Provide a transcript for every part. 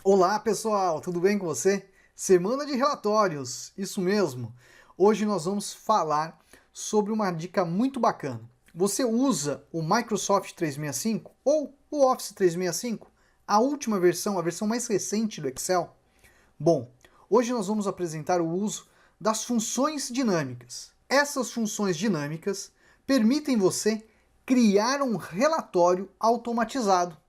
Olá pessoal, tudo bem com você? Semana de relatórios, isso mesmo. Hoje nós vamos falar sobre uma dica muito bacana. Você usa o Microsoft 365 ou o Office 365, a última versão, a versão mais recente do Excel? Bom, hoje nós vamos apresentar o uso das funções dinâmicas. Essas funções dinâmicas permitem você criar um relatório automatizado.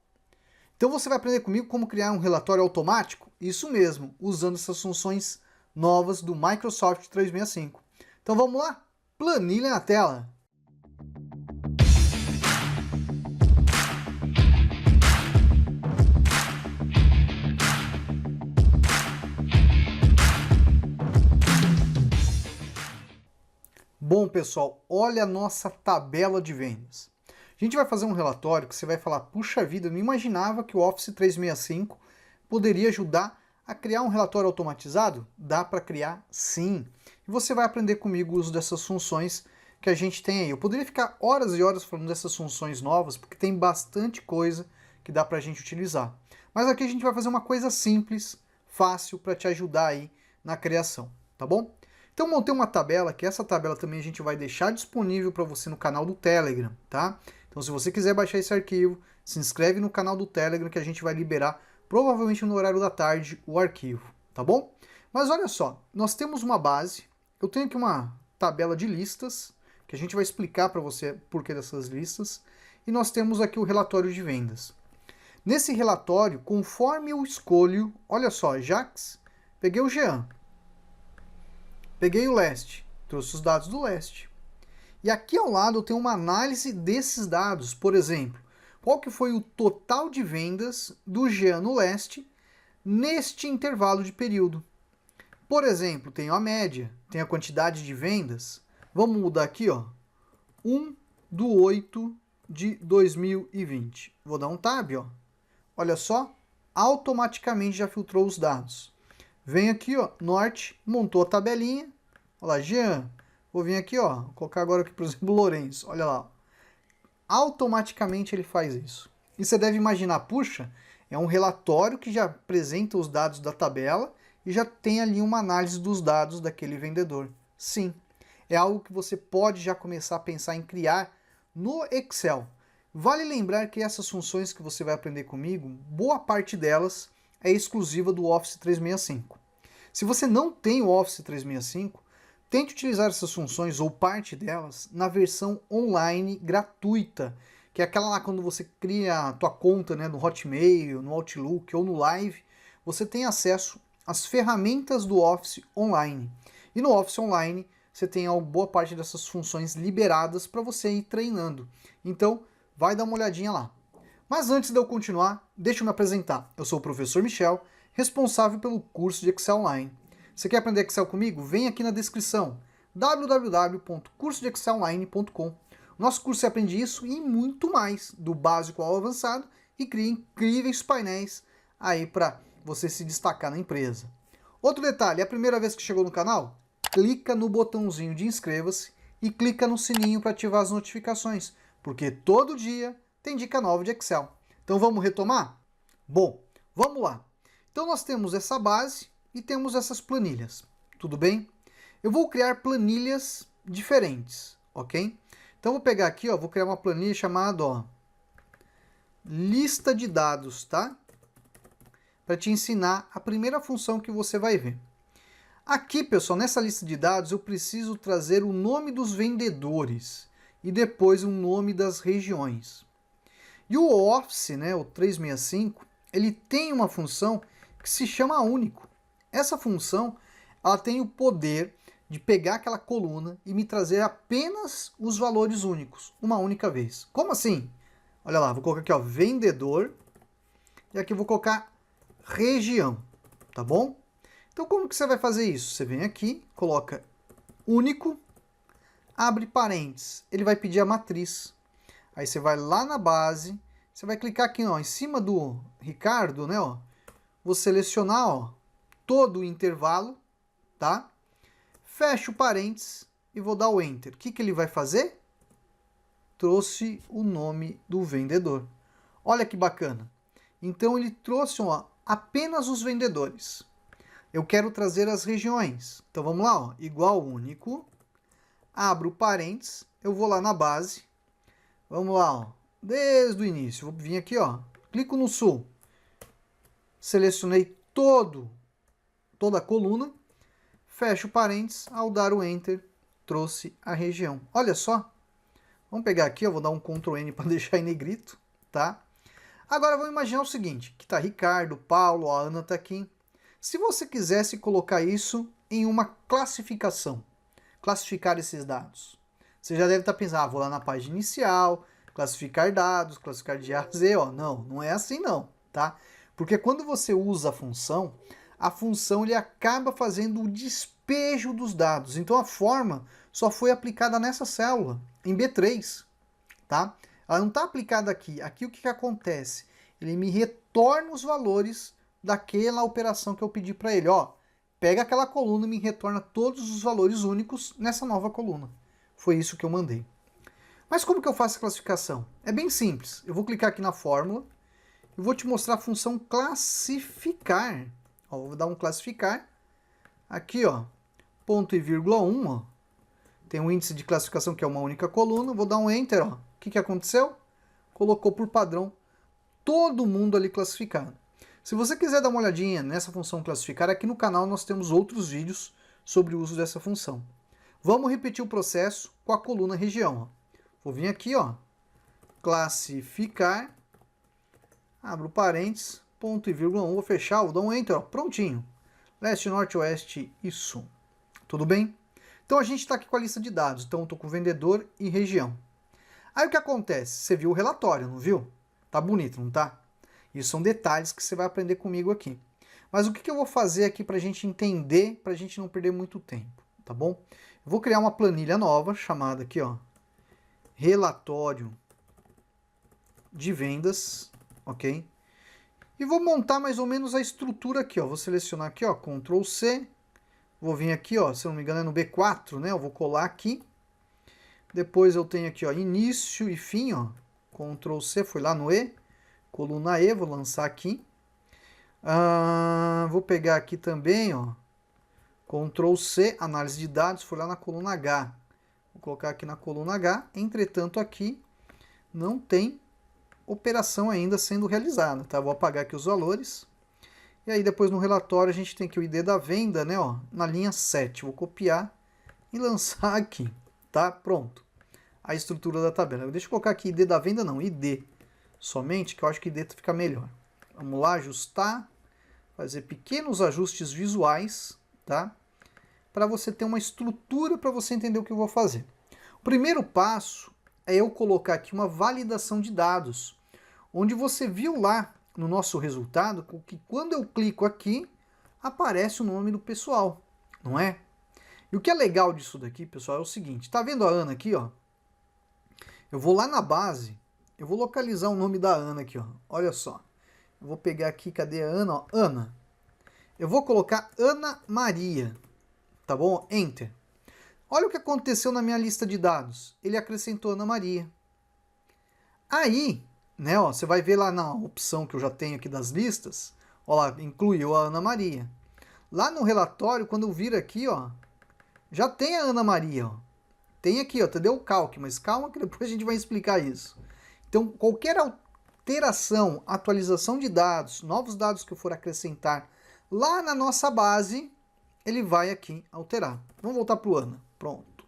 Então você vai aprender comigo como criar um relatório automático? Isso mesmo, usando essas funções novas do Microsoft 365. Então vamos lá? Planilha na tela. Bom, pessoal, olha a nossa tabela de vendas. A gente vai fazer um relatório que você vai falar, puxa vida, eu não imaginava que o Office 365 poderia ajudar a criar um relatório automatizado? Dá para criar sim. E você vai aprender comigo o uso dessas funções que a gente tem aí. Eu poderia ficar horas e horas falando dessas funções novas, porque tem bastante coisa que dá para a gente utilizar. Mas aqui a gente vai fazer uma coisa simples, fácil, para te ajudar aí na criação, tá bom? Então montei uma tabela, que essa tabela também a gente vai deixar disponível para você no canal do Telegram, tá? Então se você quiser baixar esse arquivo, se inscreve no canal do Telegram que a gente vai liberar provavelmente no horário da tarde o arquivo, tá bom? Mas olha só, nós temos uma base, eu tenho aqui uma tabela de listas, que a gente vai explicar para você por que dessas listas, e nós temos aqui o relatório de vendas. Nesse relatório, conforme eu escolho, olha só, Jax, peguei o Jean, peguei o leste, trouxe os dados do leste. E aqui ao lado eu tenho uma análise desses dados. Por exemplo, qual que foi o total de vendas do Jean no leste neste intervalo de período. Por exemplo, tenho a média, tenho a quantidade de vendas. Vamos mudar aqui, ó. 1/8 de 2020. Vou dar um tab, ó. Olha só, automaticamente já filtrou os dados. Vem aqui, ó, norte, montou a tabelinha. Olha lá, Jean. Vou vir aqui, ó, vou colocar agora aqui, por exemplo, Lourenço. Olha lá. Automaticamente ele faz isso. E você deve imaginar, puxa, é um relatório que já apresenta os dados da tabela e já tem ali uma análise dos dados daquele vendedor. Sim, é algo que você pode já começar a pensar em criar no Excel. Vale lembrar que essas funções que você vai aprender comigo, boa parte delas é exclusiva do Office 365. Se você não tem o Office 365, tente utilizar essas funções ou parte delas na versão online gratuita, que é aquela lá quando você cria a tua conta, né, no Hotmail, no Outlook ou no Live, você tem acesso às ferramentas do Office online. E no Office online você tem uma boa parte dessas funções liberadas para você ir treinando. Então, vai dar uma olhadinha lá. Mas antes de eu continuar, deixa eu me apresentar. Eu sou o professor Michel, responsável pelo curso de Excel Online. Você quer aprender Excel comigo? Vem aqui na descrição, www.cursodeexcelonline.com. Nosso curso você aprende isso e muito mais, do básico ao avançado, e cria incríveis painéis aí para você se destacar na empresa. Outro detalhe, é a primeira vez que chegou no canal? Clica no botãozinho de inscreva-se e clica no sininho para ativar as notificações, porque todo dia tem dica nova de Excel. Então vamos retomar? Bom, vamos lá. Então nós temos essa base e temos essas planilhas, tudo bem? Eu vou criar planilhas diferentes, ok? Então vou pegar aqui, ó, vou criar uma planilha chamada, ó, lista de dados, tá? Para te ensinar a primeira função que você vai ver. Aqui, pessoal, nessa lista de dados eu preciso trazer o nome dos vendedores e depois o nome das regiões. E o Office, né, o 365, ele tem uma função que se chama único. Essa função, ela tem o poder de pegar aquela coluna e me trazer apenas os valores únicos, uma única vez. Como assim? Olha lá, vou colocar aqui, ó, vendedor, e aqui eu vou colocar região, tá bom? Então como que você vai fazer isso? Você vem aqui, coloca único, abre parênteses, ele vai pedir a matriz. Aí você vai lá na base, você vai clicar aqui, ó, em cima do Ricardo, né, ó, vou selecionar, ó, todo o intervalo, tá? Fecho o parênteses e vou dar o Enter. O que que ele vai fazer? Trouxe o nome do vendedor. Olha que bacana. Então ele trouxe apenas os vendedores. Eu quero trazer as regiões. Então vamos lá, ó, igual único, abro parênteses, eu vou lá na base, vamos lá, ó, desde o início, vou vir aqui, ó, clico no sul, selecionei toda a coluna, fecho parênteses, ao dar o Enter, trouxe a região. Olha só, vamos pegar aqui, eu vou dar um Ctrl N para deixar em negrito, tá? Agora vamos imaginar o seguinte, que tá Ricardo, Paulo, a Ana tá aqui. Se você quisesse colocar isso em uma classificação, classificar esses dados, você já deve estar pensando, vou lá na página inicial, classificar dados, classificar de A a Z, ó. Não, não é assim não, tá? Porque quando você usa a função ele acaba fazendo o despejo dos dados. Então a forma só foi aplicada nessa célula, em B3, tá? Ela não está aplicada aqui. Aqui o que acontece? Ele me retorna os valores daquela operação que eu pedi para ele. Ó, pega aquela coluna e me retorna todos os valores únicos nessa nova coluna. Foi isso que eu mandei. Mas como que eu faço a classificação? É bem simples. Eu vou clicar aqui na fórmula e vou te mostrar a função classificar. Ó, vou dar um classificar. Aqui, ó, ponto e vírgula 1, ó. Tem um índice de classificação que é uma única coluna. Vou dar um Enter, ó. O que aconteceu? Colocou por padrão todo mundo ali classificado. Se você quiser dar uma olhadinha nessa função classificar, aqui no canal nós temos outros vídeos sobre o uso dessa função. Vamos repetir o processo com a coluna região. Ó. Vou vir aqui, ó, classificar, abro parênteses, ponto e vírgula 1, vou fechar, vou dar um Enter, ó, prontinho. Leste, Norte, Oeste e Sul. Tudo bem? Então a gente está aqui com a lista de dados, então eu estou com vendedor e região. Aí o que acontece? Você viu o relatório, não viu? Tá bonito, não tá? Isso são detalhes que você vai aprender comigo aqui. Mas o que eu vou fazer aqui para a gente entender, para a gente não perder muito tempo, tá bom? Eu vou criar uma planilha nova, chamada aqui, ó, relatório de vendas, ok? E vou montar mais ou menos a estrutura aqui, ó. Vou selecionar aqui, ó, Ctrl C. Vou vir aqui, ó, se eu não me engano é no B4, né? Eu vou colar aqui. Depois eu tenho aqui, ó, início e fim, ó. Ctrl C, foi lá no E. Coluna E, vou lançar aqui. Vou pegar aqui também, ó. Ctrl C, análise de dados, foi lá na coluna H. Vou colocar aqui na coluna H. Entretanto, aqui não tem operação ainda sendo realizada, tá? Vou apagar aqui os valores. E aí depois no relatório a gente tem aqui o ID da venda, né, ó, na linha 7. Vou copiar e lançar aqui, tá? Pronto. A estrutura da tabela. Deixa eu colocar aqui ID da venda, não, ID somente, que eu acho que ID fica melhor. Vamos lá, ajustar, fazer pequenos ajustes visuais, tá? Para você ter uma estrutura para você entender o que eu vou fazer. O primeiro passo é eu colocar aqui uma validação de dados, onde você viu lá no nosso resultado que quando eu clico aqui, aparece o nome do pessoal, não é? E o que é legal disso daqui, pessoal, é o seguinte, tá vendo a Ana aqui, ó? Eu vou lá na base, eu vou localizar o nome da Ana aqui, ó. Olha só. Eu vou pegar aqui, cadê a Ana? Ó, Ana. Eu vou colocar Ana Maria, tá bom? Enter. Olha o que aconteceu na minha lista de dados. Ele acrescentou Ana Maria. Aí, né, ó, você vai ver lá na opção que eu já tenho aqui das listas, ó lá, incluiu a Ana Maria. Lá no relatório, quando eu vir aqui, ó, já tem a Ana Maria, ó. Tem aqui, ó, entendeu? O calque, mas calma que depois a gente vai explicar isso. Então, qualquer alteração, atualização de dados, novos dados que eu for acrescentar lá na nossa base, ele vai aqui alterar. Vamos voltar para o Ana. Pronto.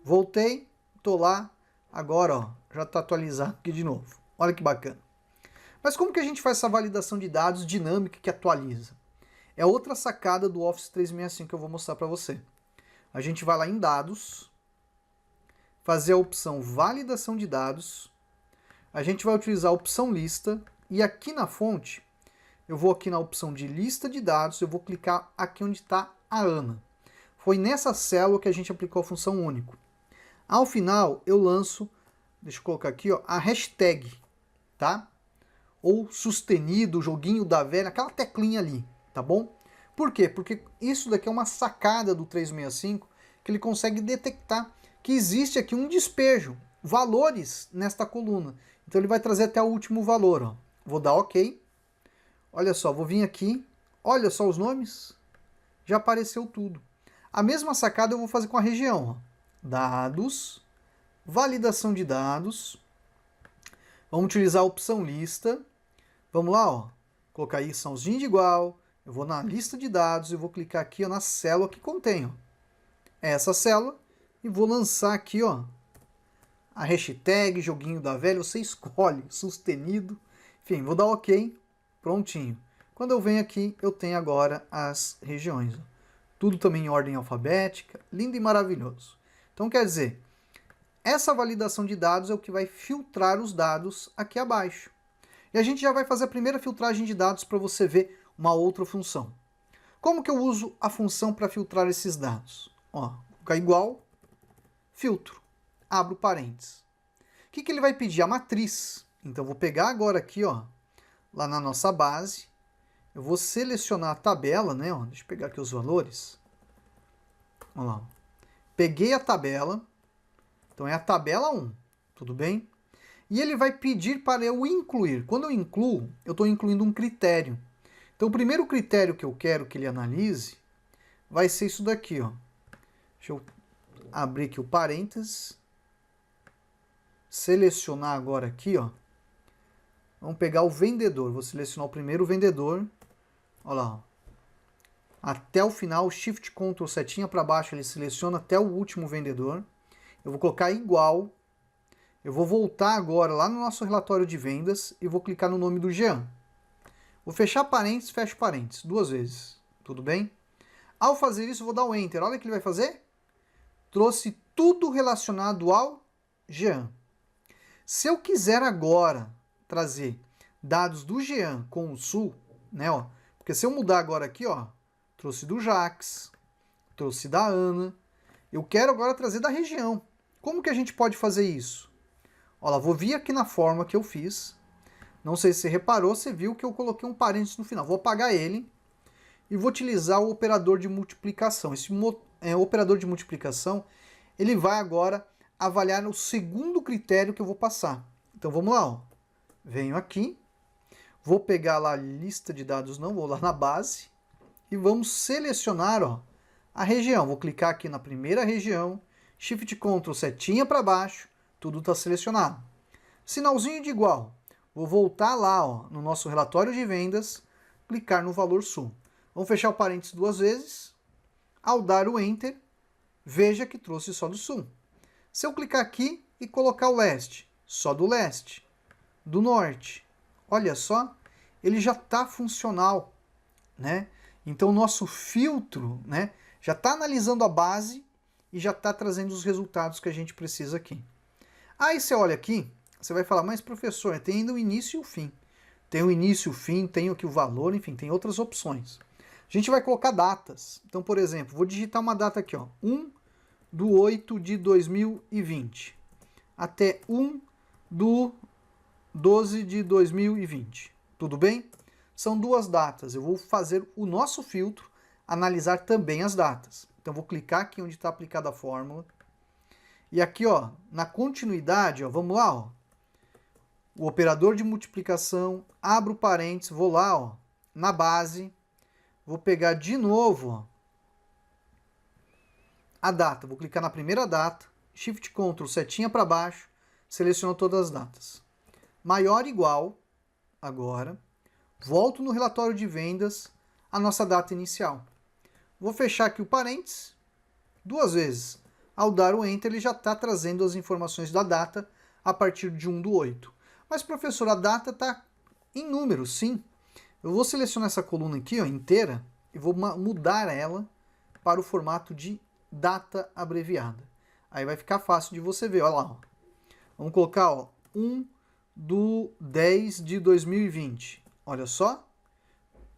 Voltei, tô lá. Agora, ó, já está atualizado aqui de novo. Olha que bacana. Mas como que a gente faz essa validação de dados dinâmica que atualiza? É outra sacada do Office 365 que eu vou mostrar para você. A gente vai lá em dados, fazer a opção validação de dados. A gente vai utilizar a opção lista e aqui na fonte, eu vou aqui na opção de lista de dados, eu vou clicar aqui onde está a Ana. Foi nessa célula que a gente aplicou a função único. Ao final, eu lanço, deixa eu colocar aqui, ó, a hashtag, tá? Ou sustenido, joguinho da velha, aquela teclinha ali, tá bom? Por quê? Porque isso daqui é uma sacada do 365, que ele consegue detectar que existe aqui um despejo, valores nesta coluna. Então ele vai trazer até o último valor, ó. Vou dar OK. Olha só, vou vir aqui, olha só os nomes, já apareceu tudo. A mesma sacada eu vou fazer com a região. Ó. Dados, validação de dados. Vamos utilizar a opção lista. Vamos lá, ó. Colocar aí somzinho de igual. Eu vou na lista de dados e vou clicar aqui ó, na célula que contém. Ó. Essa célula. E vou lançar aqui ó, a hashtag joguinho da velha. Você escolhe, sustenido. Enfim, vou dar OK. Prontinho. Quando eu venho aqui, eu tenho agora as regiões. Ó. Tudo também em ordem alfabética. Lindo e maravilhoso. Então, quer dizer, essa validação de dados é o que vai filtrar os dados aqui abaixo. E a gente já vai fazer a primeira filtragem de dados para você ver uma outra função. Como que eu uso a função para filtrar esses dados? Ó, vou colocar igual, filtro, abro parênteses. O que ele vai pedir? A matriz. Então, vou pegar agora aqui, ó, lá na nossa base, eu vou selecionar a tabela, né? Ó, deixa eu pegar aqui os valores. Olha lá. Peguei a tabela. Então é a tabela 1, tudo bem? E ele vai pedir para eu incluir. Quando eu incluo, eu estou incluindo um critério. Então o primeiro critério que eu quero que ele analise vai ser isso daqui, ó. Deixa eu abrir aqui o parênteses. Selecionar agora aqui, ó. Vamos pegar o vendedor. Vou selecionar o primeiro vendedor. Olha lá, ó. Até o final, Shift Ctrl setinha para baixo, ele seleciona até o último vendedor. Eu vou colocar igual. Eu vou voltar agora lá no nosso relatório de vendas e vou clicar no nome do Jean. Vou fechar parênteses, fecho parênteses, 2 vezes. Tudo bem? Ao fazer isso, eu vou dar um Enter. Olha o que ele vai fazer. Trouxe tudo relacionado ao Jean. Se eu quiser agora trazer dados do Jean com o Sul, né, ó, porque se eu mudar agora aqui, ó, trouxe do Jax, trouxe da Ana, eu quero agora trazer da região. Como que a gente pode fazer isso? Olha, vou vir aqui na forma que eu fiz. Não sei se você reparou, você viu que eu coloquei um parênteses no final. Vou apagar ele e vou utilizar o operador de multiplicação. Esse operador de multiplicação, ele vai agora avaliar o segundo critério que eu vou passar. Então vamos lá, ó. Venho aqui, vou pegar lá a lista de dados, não, vou lá na base e vamos selecionar, ó, a região. Vou clicar aqui na primeira região, Shift Ctrl setinha para baixo, tudo está selecionado. Sinalzinho de igual. Vou voltar lá, ó, no nosso relatório de vendas, clicar no valor Sul. Vamos fechar o parênteses 2 vezes. Ao dar o Enter, veja que trouxe só do Sul. Se eu clicar aqui e colocar o leste, só do leste, do norte, olha só, ele já está funcional, né? Então o nosso filtro, né, já está analisando a base e já está trazendo os resultados que a gente precisa aqui. Aí você olha aqui, você vai falar, mas professor, tem ainda o início e o fim. Tem o início e o fim, tem aqui o valor, enfim, tem outras opções. A gente vai colocar datas. Então, por exemplo, vou digitar uma data aqui, ó, 1/8/2020 até 1/12/2020. Tudo bem? São 2 datas. Eu vou fazer o nosso filtro, analisar também as datas. Então, vou clicar aqui onde está aplicada a fórmula. E aqui, ó, na continuidade, ó, vamos lá, ó. O operador de multiplicação, abro parênteses, vou lá, ó, na base, vou pegar de novo, ó, a data. Vou clicar na primeira data, Shift Ctrl setinha para baixo, seleciono todas as datas. Maior ou igual, agora, volto no relatório de vendas, a nossa data inicial. Vou fechar aqui o parênteses, 2 vezes. Ao dar o Enter, ele já está trazendo as informações da data a partir de 1/8. Mas, professor, a data está em números, sim. Eu vou selecionar essa coluna aqui, ó, inteira, e vou mudar ela para o formato de data abreviada. Aí vai ficar fácil de você ver, olha lá. Ó. Vamos colocar, ó, 1/10/2020. Olha só,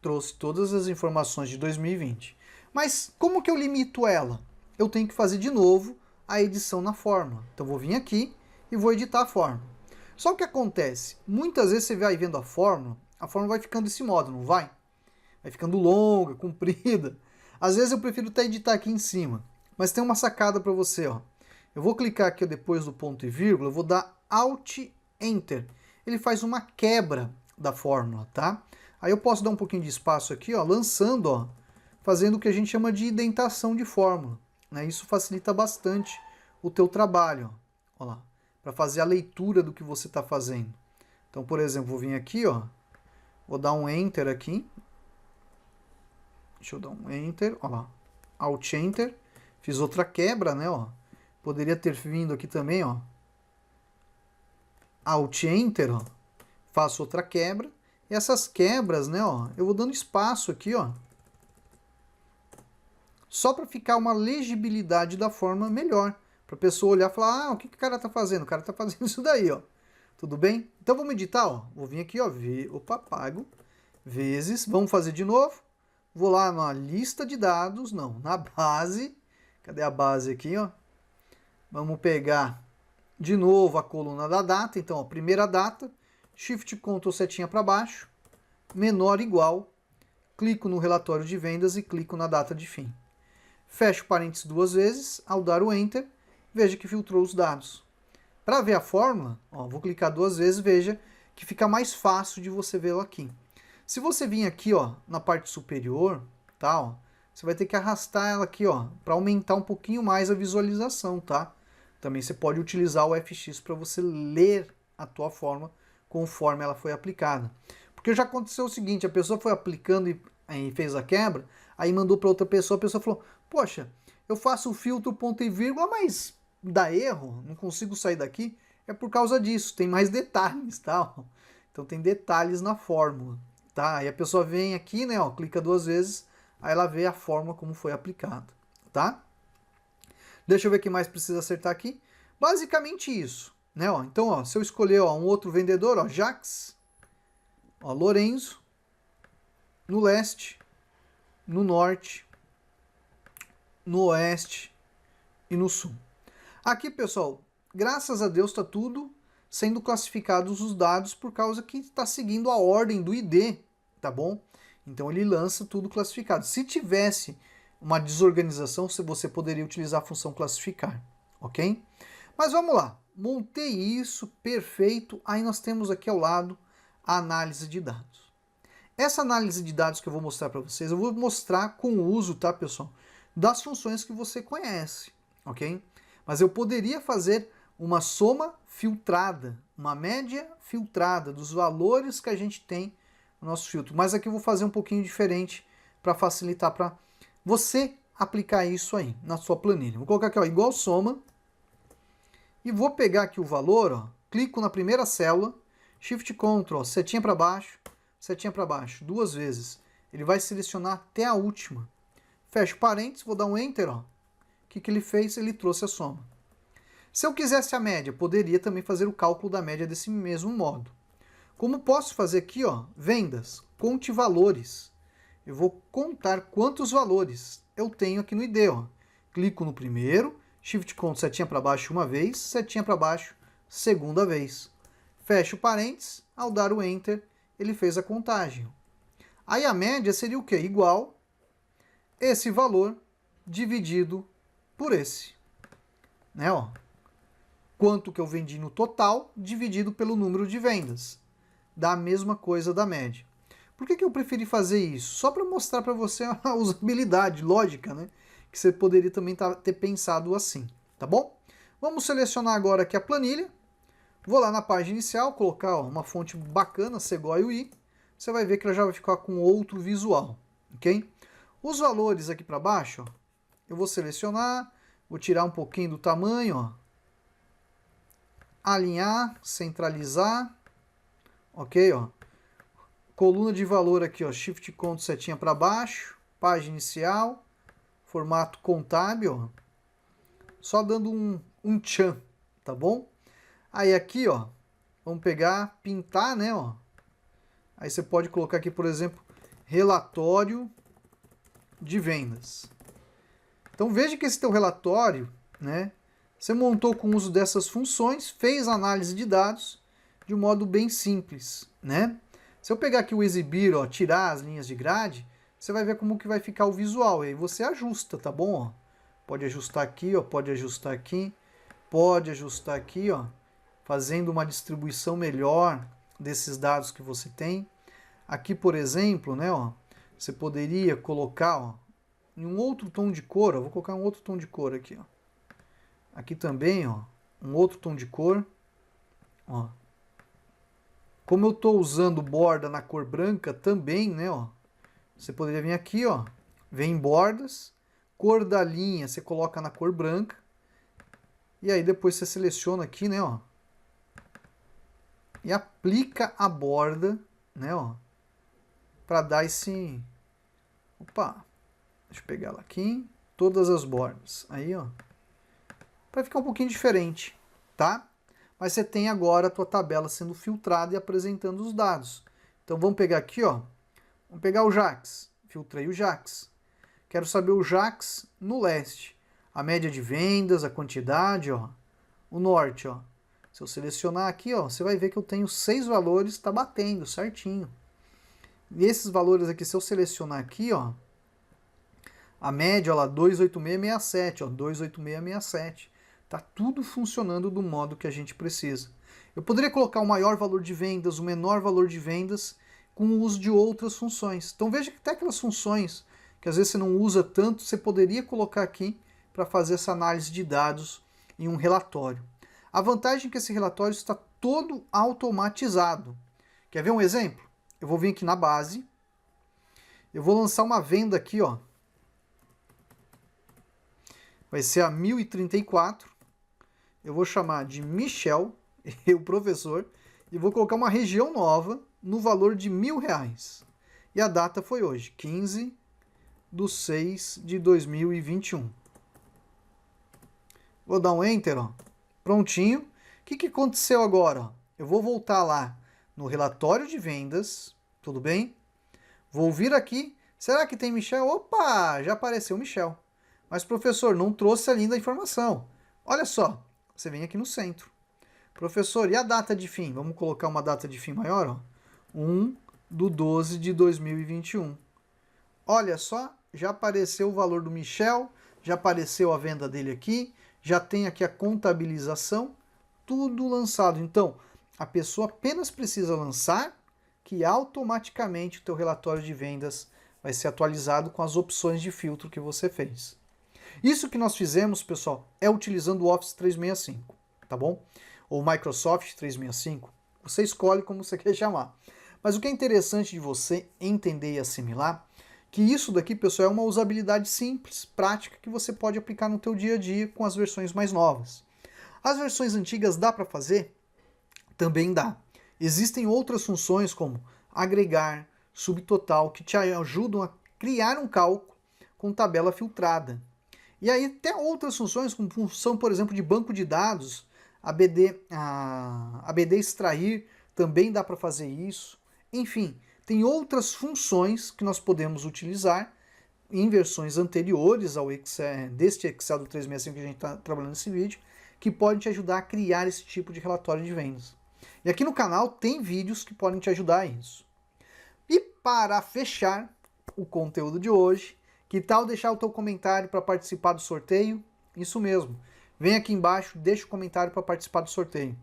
trouxe todas as informações de 2020. Mas como que eu limito ela? Eu tenho que fazer de novo a edição na fórmula. Então vou vir aqui e vou editar a fórmula. Só o que acontece, muitas vezes você vai vendo a fórmula vai ficando desse modo, não vai? Vai ficando longa, comprida. Às vezes eu prefiro até editar aqui em cima. Mas tem uma sacada para você, ó. Eu vou clicar aqui depois do ponto e vírgula, eu vou dar Alt Enter. Ele faz uma quebra da fórmula, tá? Aí eu posso dar um pouquinho de espaço aqui, ó, lançando, ó, fazendo o que a gente chama de indentação de fórmula, né? Isso facilita bastante o teu trabalho, ó lá, para fazer a leitura do que você está fazendo. Então, por exemplo, vou vir aqui, ó, vou dar um Enter aqui. Deixa eu dar um Enter, ó lá, Alt Enter. Fiz outra quebra, né, ó. Poderia ter vindo aqui também, ó. Alt Enter, ó. Faço outra quebra. E essas quebras, né, ó, eu vou dando espaço aqui, ó. Só para ficar uma legibilidade da forma melhor. Para a pessoa olhar e falar, ah, o que o cara tá fazendo? O cara tá fazendo isso daí, ó. Tudo bem? Então vamos editar, ó. Vou vir aqui, ó, opa, pago, vezes, vamos fazer de novo. Vou lá na lista de dados, não, na base. Cadê a base aqui, ó? Vamos pegar de novo a coluna da data. Então, ó, primeira data, Shift Ctrl setinha para baixo, menor igual, clico no relatório de vendas e clico na data de fim. Fecho parênteses duas vezes, ao dar o Enter, veja que filtrou os dados. Para ver a fórmula, ó, vou clicar duas vezes, veja que fica mais fácil de você vê-la aqui. Se você vir aqui, ó, na parte superior, tá, ó, você vai ter que arrastar ela aqui, ó, para aumentar um pouquinho mais a visualização, tá? Também você pode utilizar o FX para você ler a tua forma conforme ela foi aplicada. Porque já aconteceu o seguinte, a pessoa foi aplicando e fez a quebra, aí mandou para outra pessoa, a pessoa falou, poxa, eu faço o filtro ponto e vírgula, mas dá erro, não consigo sair daqui. É por causa disso, tem mais detalhes, tá? Então tem detalhes na fórmula, tá? Aí a pessoa vem aqui, né, ó, clica duas vezes, aí ela vê a forma como foi aplicada, tá? Deixa eu ver o que mais precisa acertar aqui. Basicamente isso, né, ó. Então, ó, se eu escolher, ó, um outro vendedor, ó, Jax, ó, Lorenzo, no leste, no norte, no oeste e no sul. Aqui, pessoal, graças a Deus está tudo sendo classificados os dados por causa que está seguindo a ordem do ID, tá bom? Então ele lança tudo classificado. Se tivesse uma desorganização, você poderia utilizar a função classificar, ok? Mas vamos lá, montei isso, perfeito. Aí nós temos aqui ao lado a análise de dados. Essa análise de dados que eu vou mostrar para vocês, eu vou mostrar com o uso, tá, pessoal, das funções que você conhece, ok? Mas eu poderia fazer uma soma filtrada, uma média filtrada dos valores que a gente tem no nosso filtro. Mas aqui eu vou fazer um pouquinho diferente para facilitar para você aplicar isso aí na sua planilha. Vou colocar aqui, ó, igual soma, e vou pegar aqui o valor, ó, clico na primeira célula, Shift Ctrl, ó, setinha para baixo, duas vezes. Ele vai selecionar até a última. Fecho parênteses, vou dar um Enter, ó. O que ele fez? Ele trouxe a soma. Se eu quisesse a média, poderia também fazer o cálculo da média desse mesmo modo. Como posso fazer aqui, ó, vendas, conte valores. Eu vou contar quantos valores eu tenho aqui no ID, ó. Clico no primeiro, Shift Ctrl, setinha para baixo uma vez, setinha para baixo segunda vez. Fecho parênteses, ao dar o Enter, ele fez a contagem. Aí a média seria o quê? Igual esse valor dividido por esse, né, ó. Quanto que eu vendi no total dividido pelo número de vendas. Dá a mesma coisa da média. Por que eu preferi fazer isso? Só para mostrar para você a usabilidade lógica, né? Que você poderia também ter pensado assim, tá bom? Vamos selecionar agora aqui a planilha. Vou lá na página inicial, colocar, ó, uma fonte bacana, Sequoia UI. Você vai ver que ela já vai ficar com outro visual, ok? Os valores aqui para baixo, ó, eu vou selecionar, vou tirar um pouquinho do tamanho, ó. Alinhar, centralizar, ok, ó. Coluna de valor aqui, ó, Shift Ctrl, setinha para baixo, página inicial, formato contábil, ó. Só dando um tchan, tá bom? Aí aqui, ó, vamos pegar, pintar, né, ó. Aí você pode colocar aqui, por exemplo, relatório de vendas. Então veja que esse teu relatório, né, você montou com o uso dessas funções, fez análise de dados de um modo bem simples, né? Se eu pegar aqui o exibir, ó, tirar as linhas de grade, você vai ver como que vai ficar o visual. E aí você ajusta, tá bom? Ó, pode ajustar aqui, ó, pode ajustar aqui, pode ajustar aqui, ó, fazendo uma distribuição melhor desses dados que você tem. Aqui, por exemplo, né, ó, você poderia colocar, ó, em um outro tom de cor, ó, vou colocar um outro tom de cor aqui, ó. Aqui também, ó, um outro tom de cor, ó. Como eu estou usando borda na cor branca também, né, ó, você poderia vir aqui, ó, vem em bordas, cor da linha você coloca na cor branca, e aí depois você seleciona aqui, né, ó, e aplica a borda, né, ó, para dar esse... Opa, deixa eu pegar ela aqui, todas as bordas, aí, ó, para ficar um pouquinho diferente, tá? Mas você tem agora a tua tabela sendo filtrada e apresentando os dados. Então vamos pegar aqui, ó, vamos pegar o Jax, filtrei o Jax. Quero saber o Jax no leste, a média de vendas, a quantidade, ó, o norte, ó. Se eu selecionar aqui, ó, você vai ver que eu tenho 6 valores, está batendo certinho. E esses valores aqui, se eu selecionar aqui, ó, a média, ó lá, 28667, ó, 28667. Tá tudo funcionando do modo que a gente precisa. Eu poderia colocar o maior valor de vendas, o menor valor de vendas, com o uso de outras funções. Então veja que até aquelas funções que às vezes você não usa tanto, você poderia colocar aqui para fazer essa análise de dados em um relatório. A vantagem é que esse relatório está todo automatizado. Quer ver um exemplo? Eu vou vir aqui na base, eu vou lançar uma venda aqui, ó. Vai ser a 1034. Eu vou chamar de Michel, o professor, e vou colocar uma região nova no valor de R$1.000. E a data foi hoje, 15/6/2021. Vou dar um Enter, ó. Prontinho. O que aconteceu agora? Ó? Eu vou voltar lá no relatório de vendas, tudo bem? Vou vir aqui. Será que tem Michel? Opa, já apareceu Michel. Mas, professor, não trouxe ainda a informação. Olha só, você vem aqui no centro. Professor, e a data de fim? Vamos colocar uma data de fim maior, ó. 1/12/2021. Olha só, já apareceu o valor do Michel, já apareceu a venda dele aqui, já tem aqui a contabilização, tudo lançado. Então, a pessoa apenas precisa lançar, que automaticamente o teu relatório de vendas vai ser atualizado com as opções de filtro que você fez. Isso que nós fizemos, pessoal, é utilizando o Office 365, tá bom? Ou Microsoft 365, você escolhe como você quer chamar. Mas o que é interessante de você entender e assimilar, que isso daqui, pessoal, é uma usabilidade simples, prática, que você pode aplicar no teu dia a dia com as versões mais novas. As versões antigas dá para fazer? Também dá. Existem outras funções como agregar, subtotal, que te ajudam a criar um cálculo com tabela filtrada. E aí até outras funções, como função, por exemplo, de banco de dados, ABD extrair, também dá para fazer isso. Enfim, tem outras funções que nós podemos utilizar em versões anteriores ao Excel, deste Excel do 365 que a gente está trabalhando nesse vídeo, que podem te ajudar a criar esse tipo de relatório de vendas. E aqui no canal tem vídeos que podem te ajudar a isso. E para fechar o conteúdo de hoje, que tal deixar o teu comentário para participar do sorteio? Isso mesmo. Vem aqui embaixo, deixa o comentário para participar do sorteio.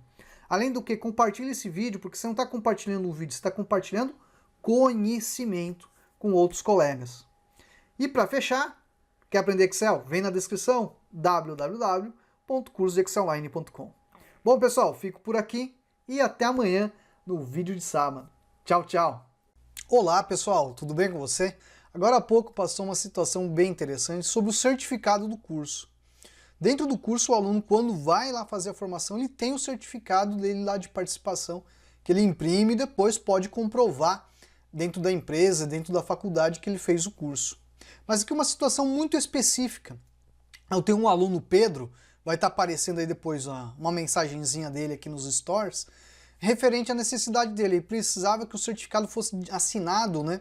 Além do que, compartilhe esse vídeo, porque você não está compartilhando um vídeo, você está compartilhando conhecimento com outros colegas. E para fechar, quer aprender Excel? Vem na descrição, www.cursoexcelonline.com. Bom, pessoal, fico por aqui e até amanhã no vídeo de sábado. Tchau, tchau! Olá, pessoal, tudo bem com você? Agora há pouco passou uma situação bem interessante sobre o certificado do curso. Dentro do curso, o aluno, quando vai lá fazer a formação, ele tem o certificado dele lá de participação, que ele imprime e depois pode comprovar dentro da empresa, dentro da faculdade que ele fez o curso. Mas aqui uma situação muito específica. Eu tenho um aluno, Pedro, vai estar aparecendo aí depois uma mensagenzinha dele aqui nos stores, referente à necessidade dele. Ele precisava que o certificado fosse assinado, né?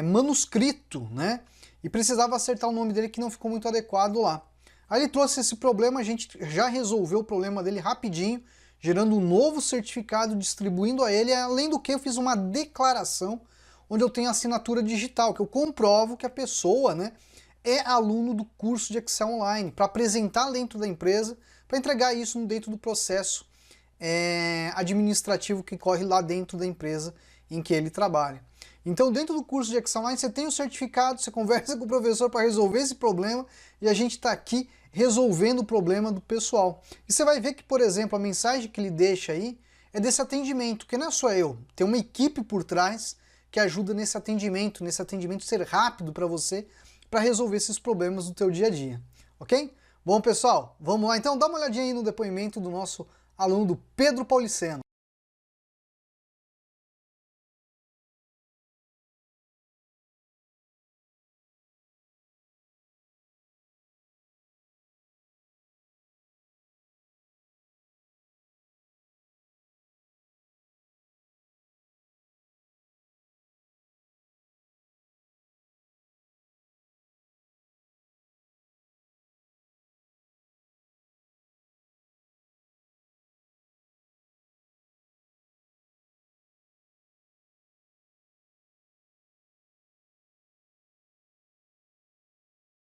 Manuscrito, né? E precisava acertar o nome dele que não ficou muito adequado lá. Aí ele trouxe esse problema, a gente já resolveu o problema dele rapidinho, gerando um novo certificado, distribuindo a ele, além do que eu fiz uma declaração onde eu tenho a assinatura digital, que eu comprovo que a pessoa, né, é aluno do curso de Excel Online, para apresentar dentro da empresa, para entregar isso dentro do processo administrativo que corre lá dentro da empresa em que ele trabalha. Então, dentro do curso de Excel Online, você tem o certificado, você conversa com o professor para resolver esse problema e a gente está aqui resolvendo o problema do pessoal. E você vai ver que, por exemplo, a mensagem que ele deixa aí é desse atendimento, que não é só eu, tem uma equipe por trás que ajuda nesse atendimento ser rápido para você, para resolver esses problemas do teu dia a dia, ok? Bom, pessoal, vamos lá então, dá uma olhadinha aí no depoimento do nosso aluno do Pedro Pauliceno.